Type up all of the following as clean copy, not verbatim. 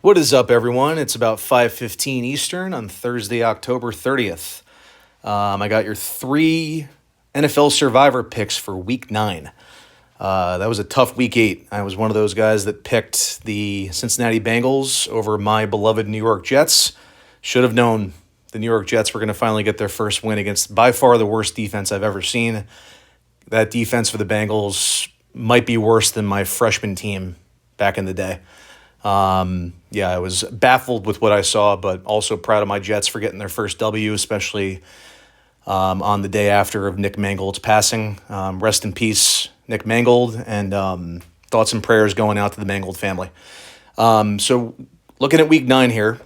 What is up, everyone? It's about 5:15 Eastern on Thursday, October 30th. I got your three NFL Survivor picks for Week 9. That was a tough Week 8. I was one of those guys that picked the Cincinnati Bengals over my beloved New York Jets. Should have known the New York Jets were going to finally get their first win against by far the worst defense I've ever seen. That defense for the Bengals might be worse than my freshman team back in the day. I was baffled with what I saw, but also proud of my Jets for getting their first W, especially on the day after of Nick Mangold's passing. Rest in peace, Nick Mangold, and thoughts and prayers going out to the Mangold family. So looking at Week 9 here,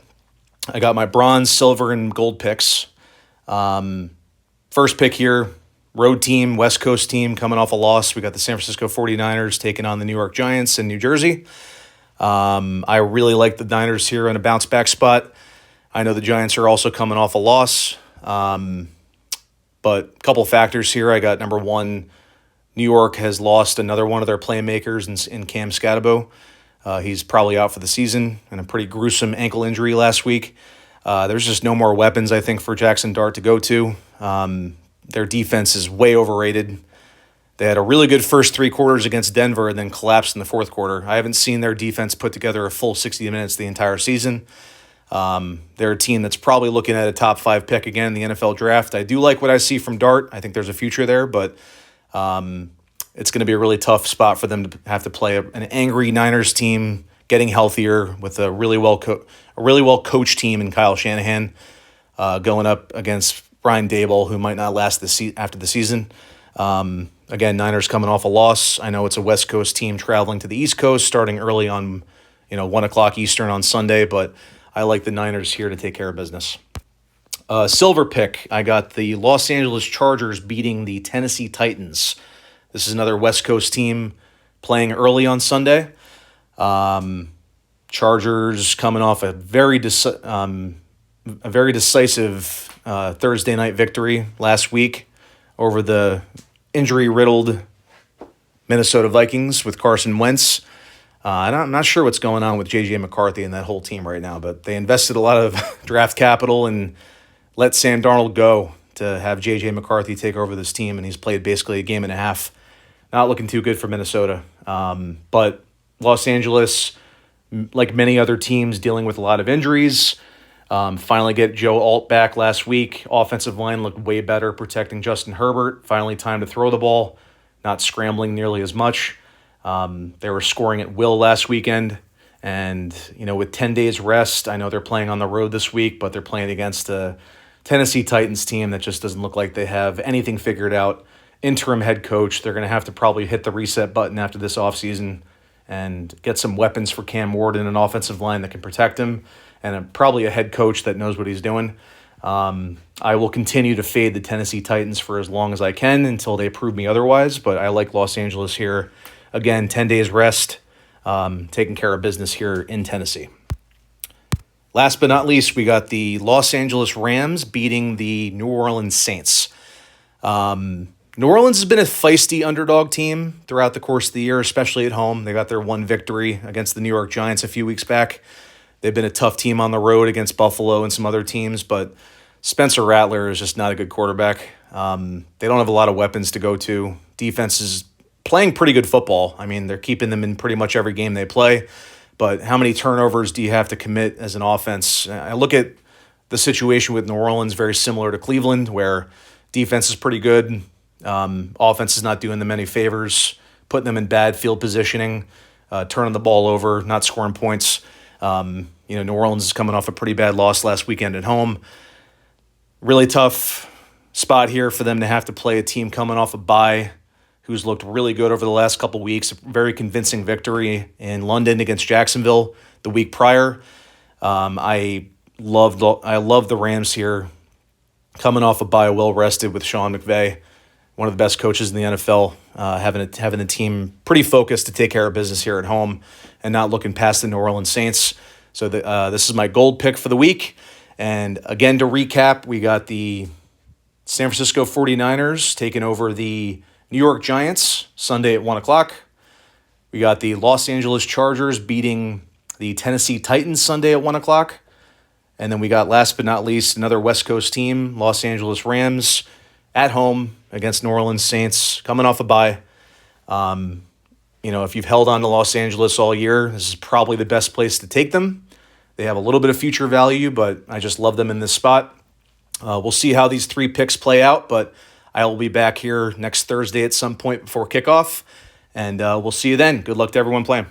I got my bronze, silver, and gold picks. First pick here, road team, West Coast team coming off a loss. We got the San Francisco 49ers taking on the New York Giants in New Jersey. I really like the Niners here in a bounce back spot. I know the Giants are also coming off a loss. But a couple factors here. I got number one, New York has lost another one of their playmakers in Cam Scatabo. He's probably out for the season and a pretty gruesome ankle injury last week. There's just no more weapons, I think, for Jackson Dart to go to. Their defense is way overrated. They had a really good first three quarters against Denver and then collapsed in the fourth quarter. I haven't seen their defense put together a full 60 minutes the entire season. They're a team that's probably looking at a top 5 pick again in the NFL draft. I do like what I see from Dart. I think there's a future there, but it's going to be a really tough spot for them to have to play an angry Niners team getting healthier with a really well coached team in Kyle Shanahan going up against Brian Daboll, who might not last after the season. Again, Niners coming off a loss. I know it's a West Coast team traveling to the East Coast starting early on, 1 o'clock Eastern on Sunday, but I like the Niners here to take care of business. Silver pick, I got the Los Angeles Chargers beating the Tennessee Titans. This is another West Coast team playing early on Sunday. Chargers coming off a very decisive Thursday night victory last week over the injury-riddled Minnesota Vikings with Carson Wentz. I'm not sure what's going on with J.J. McCarthy and that whole team right now, but they invested a lot of draft capital and let Sam Darnold go to have J.J. McCarthy take over this team, and he's played basically a game and a half. Not looking too good for Minnesota. But Los Angeles, like many other teams, dealing with a lot of injuries. Finally get Joe Alt back last week. Offensive line looked way better protecting Justin Herbert. Finally time to throw the ball, not scrambling nearly as much. They were scoring at will last weekend. And, with 10 days rest, I know they're playing on the road this week, but they're playing against a Tennessee Titans team that just doesn't look like they have anything figured out. Interim head coach. They're going to have to probably hit the reset button after this offseason and get some weapons for Cam Ward and an offensive line that can protect him, and probably a head coach that knows what he's doing. I will continue to fade the Tennessee Titans for as long as I can until they prove me otherwise, but I like Los Angeles here. Again, 10 days rest, taking care of business here in Tennessee. Last but not least, we got the Los Angeles Rams beating the New Orleans Saints. New Orleans has been a feisty underdog team throughout the course of the year, especially at home. They got their one victory against the New York Giants a few weeks back. They've been a tough team on the road against Buffalo and some other teams, but Spencer Rattler is just not a good quarterback. They don't have a lot of weapons to go to. Defense is playing pretty good football. I mean, they're keeping them in pretty much every game they play, but how many turnovers do you have to commit as an offense? I look at the situation with New Orleans very similar to Cleveland, where defense is pretty good. Offense is not doing them any favors, putting them in bad field positioning, turning the ball over, not scoring points. New Orleans is coming off a pretty bad loss last weekend at home. Really tough spot here for them to have to play a team coming off a bye who's looked really good over the last couple weeks. A very convincing victory in London against Jacksonville the week prior. I love the Rams here, coming off a bye, well rested with Sean McVay, one of the best coaches in the NFL, having the team pretty focused to take care of business here at home and not looking past the New Orleans Saints. So this is my gold pick for the week. And again, to recap, we got the San Francisco 49ers taking over the New York Giants Sunday at 1 o'clock. We got the Los Angeles Chargers beating the Tennessee Titans Sunday at 1 o'clock. And then we got, last but not least, another West Coast team, Los Angeles Rams, at home against New Orleans Saints, coming off a bye. If you've held on to Los Angeles all year, this is probably the best place to take them. They have a little bit of future value, but I just love them in this spot. We'll see how these 3 picks play out, but I will be back here next Thursday at some point before kickoff, and we'll see you then. Good luck to everyone playing.